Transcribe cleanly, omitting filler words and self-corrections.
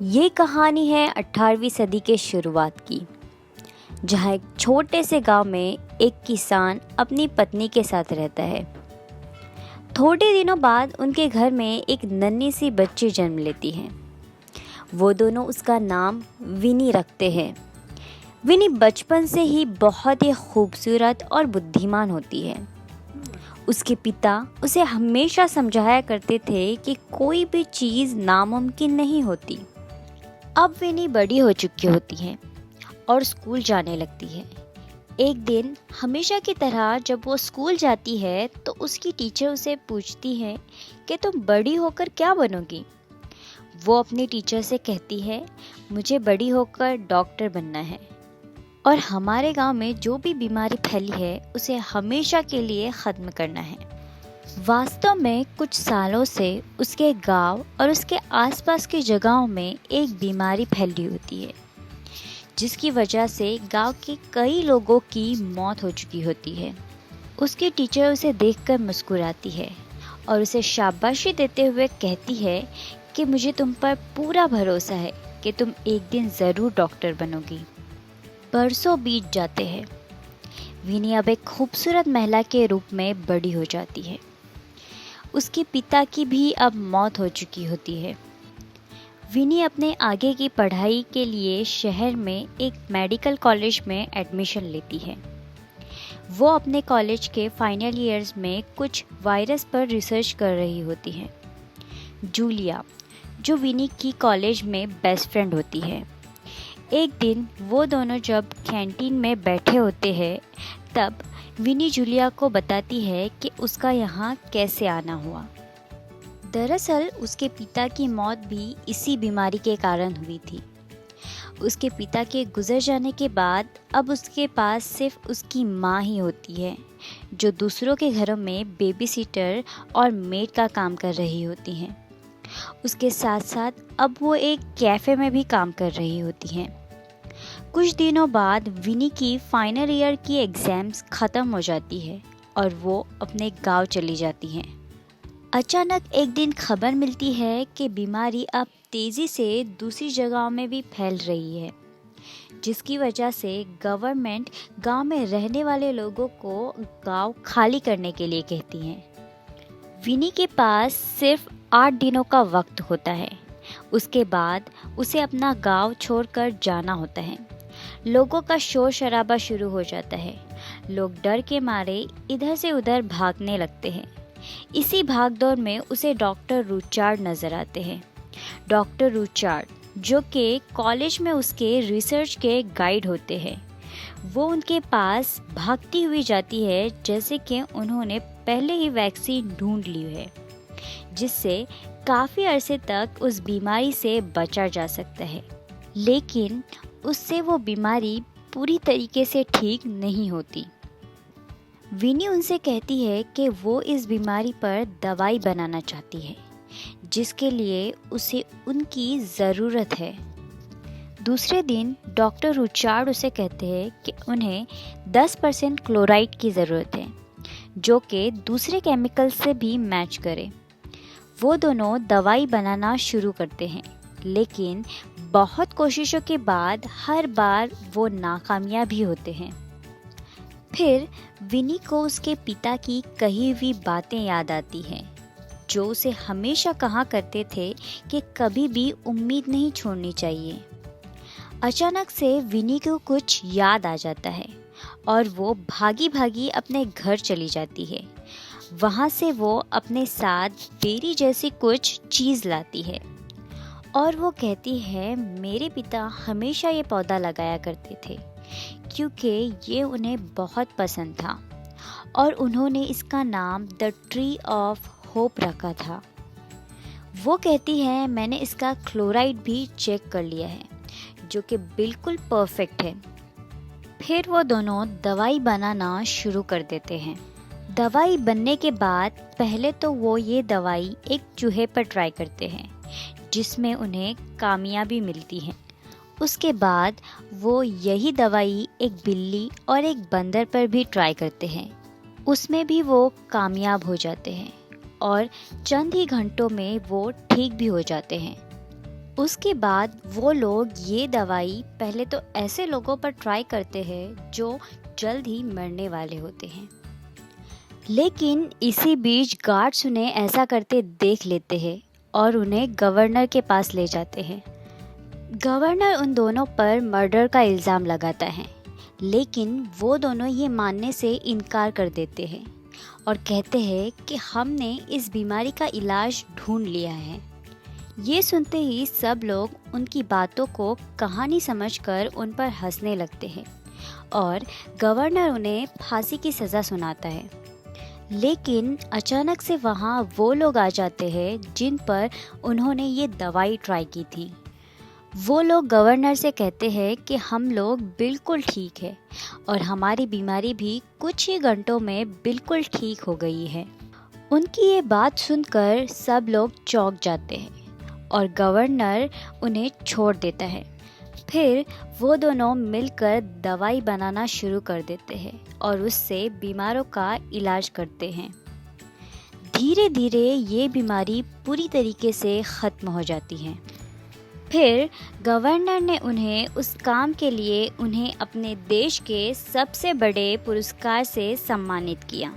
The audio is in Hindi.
ये कहानी है 18वीं सदी के शुरुआत की, जहाँ एक छोटे से गांव में एक किसान अपनी पत्नी के साथ रहता है। थोड़े दिनों बाद उनके घर में एक नन्ही सी बच्ची जन्म लेती है। वो दोनों उसका नाम विनी रखते हैं। विनी बचपन से ही बहुत ही खूबसूरत और बुद्धिमान होती है। उसके पिता उसे हमेशा समझाया करते थे कि कोई भी चीज़ नामुमकिन नहीं होती। अब विनी बड़ी हो चुकी होती है और स्कूल जाने लगती है। एक दिन हमेशा की तरह जब वो स्कूल जाती है तो उसकी टीचर उसे पूछती है कि तुम बड़ी होकर क्या बनोगी। वो अपनी टीचर से कहती है, मुझे बड़ी होकर डॉक्टर बनना है और हमारे गांव में जो भी बीमारी फैली है उसे हमेशा के लिए ख़त्म करना है। वास्तव में कुछ सालों से उसके गांव और उसके आसपास की जगहों में एक बीमारी फैली होती है, जिसकी वजह से गांव के कई लोगों की मौत हो चुकी होती है। उसकी टीचर उसे देखकर मुस्कुराती है और उसे शाबाशी देते हुए कहती है कि मुझे तुम पर पूरा भरोसा है कि तुम एक दिन ज़रूर डॉक्टर बनोगी। बरसों बीत जाते हैं। विनी अब एक खूबसूरत महिला के रूप में बड़ी हो जाती है। उसके पिता की भी अब मौत हो चुकी होती है। विनी अपने आगे की पढ़ाई के लिए शहर में एक मेडिकल कॉलेज में एडमिशन लेती है। वो अपने कॉलेज के फाइनल ईयर्स में कुछ वायरस पर रिसर्च कर रही होती है। जूलिया, जो विनी की कॉलेज में बेस्ट फ्रेंड होती है, एक दिन वो दोनों जब कैंटीन में बैठे होते हैं तब विनी जूलिया को बताती है कि उसका यहाँ कैसे आना हुआ। दरअसल उसके पिता की मौत भी इसी बीमारी के कारण हुई थी। उसके पिता के गुजर जाने के बाद अब उसके पास सिर्फ उसकी माँ ही होती है, जो दूसरों के घरों में बेबी सिटर और मेड का काम कर रही होती हैं। उसके साथ साथ अब वो एक कैफ़े में भी काम कर रही होती हैं। कुछ दिनों बाद विनी की फाइनल ईयर की एग्ज़ाम्स ख़त्म हो जाती है और वो अपने गांव चली जाती हैं। अचानक एक दिन खबर मिलती है कि बीमारी अब तेज़ी से दूसरी जगहों में भी फैल रही है, जिसकी वजह से गवर्नमेंट गांव में रहने वाले लोगों को गांव खाली करने के लिए कहती है। विनी के पास सिर्फ 8 दिनों का वक्त होता है। उसके बाद उसे अपना गांव छोड़कर जाना होता है। लोगों का शोर शराबा शुरू हो जाता है। लोग डर के मारे इधर से उधर भागने लगते हैं। इसी भागदौड़ में उसे डॉक्टर रूचार्ड नज़र आते हैं। डॉक्टर रूचार्ड, जो कि कॉलेज में उसके रिसर्च के गाइड होते हैं, वो उनके पास भागती हुई जाती है जैसे कि उन्होंने पहले ही वैक्सीन ढूंढ ली है, जिससे काफ़ी अरसे तक उस बीमारी से बचा जा सकता है। लेकिन उससे वो बीमारी पूरी तरीके से ठीक नहीं होती। विनी उनसे कहती है कि वो इस बीमारी पर दवाई बनाना चाहती है, जिसके लिए उसे उनकी ज़रूरत है। दूसरे दिन डॉक्टर रूचार्ड उसे कहते हैं कि उन्हें 10% क्लोराइड की ज़रूरत है, जो कि दूसरे केमिकल से भी मैच करे। वो दोनों दवाई बनाना शुरू करते हैं, लेकिन बहुत कोशिशों के बाद हर बार वो नाकामयाब भी होते हैं। फिर विनी को उसके पिता की कही हुई बातें याद आती हैं, जो उसे हमेशा कहा करते थे कि कभी भी उम्मीद नहीं छोड़नी चाहिए। अचानक से विनी को कुछ याद आ जाता है और वो भागी भागी अपने घर चली जाती है। वहाँ से वो अपने साथ बेरी जैसी कुछ चीज़ लाती है और वो कहती है, मेरे पिता हमेशा ये पौधा लगाया करते थे क्योंकि ये उन्हें बहुत पसंद था और उन्होंने इसका नाम द ट्री ऑफ होप रखा था। वो कहती है, मैंने इसका क्लोराइड भी चेक कर लिया है, जो कि बिल्कुल परफेक्ट है। फिर वो दोनों दवाई बनाना शुरू कर देते हैं। दवाई बनने के बाद पहले तो वो ये दवाई एक चूहे पर ट्राई करते हैं, जिसमें उन्हें कामयाबी मिलती है। उसके बाद वो यही दवाई एक बिल्ली और एक बंदर पर भी ट्राई करते हैं। उसमें भी वो कामयाब हो जाते हैं और चंद ही घंटों में वो ठीक भी हो जाते हैं। उसके बाद वो लोग ये दवाई पहले तो ऐसे लोगों पर ट्राई करते हैं जो जल्द ही मरने वाले होते हैं, लेकिन इसी बीच गार्ड्स उन्हें ऐसा करते देख लेते हैं और उन्हें गवर्नर के पास ले जाते हैं। गवर्नर उन दोनों पर मर्डर का इल्ज़ाम लगाता है, लेकिन वो दोनों ये मानने से इनकार कर देते हैं और कहते हैं कि हमने इस बीमारी का इलाज ढूंढ लिया है। ये सुनते ही सब लोग उनकी बातों को कहानी समझकर उन पर हंसने लगते हैं और गवर्नर उन्हें फांसी की सज़ा सुनाता है। लेकिन अचानक से वहाँ वो लोग आ जाते हैं जिन पर उन्होंने ये दवाई ट्राई की थी। वो लोग गवर्नर से कहते हैं कि हम लोग बिल्कुल ठीक है और हमारी बीमारी भी कुछ ही घंटों में बिल्कुल ठीक हो गई है। उनकी ये बात सुनकर सब लोग चौंक जाते हैं और गवर्नर उन्हें छोड़ देता है। फिर वो दोनों मिलकर दवाई बनाना शुरू कर देते हैं और उससे बीमारों का इलाज करते हैं। धीरे धीरे ये बीमारी पूरी तरीके से ख़त्म हो जाती है। फिर गवर्नर ने उन्हें उस काम के लिए उन्हें अपने देश के सबसे बड़े पुरस्कार से सम्मानित किया।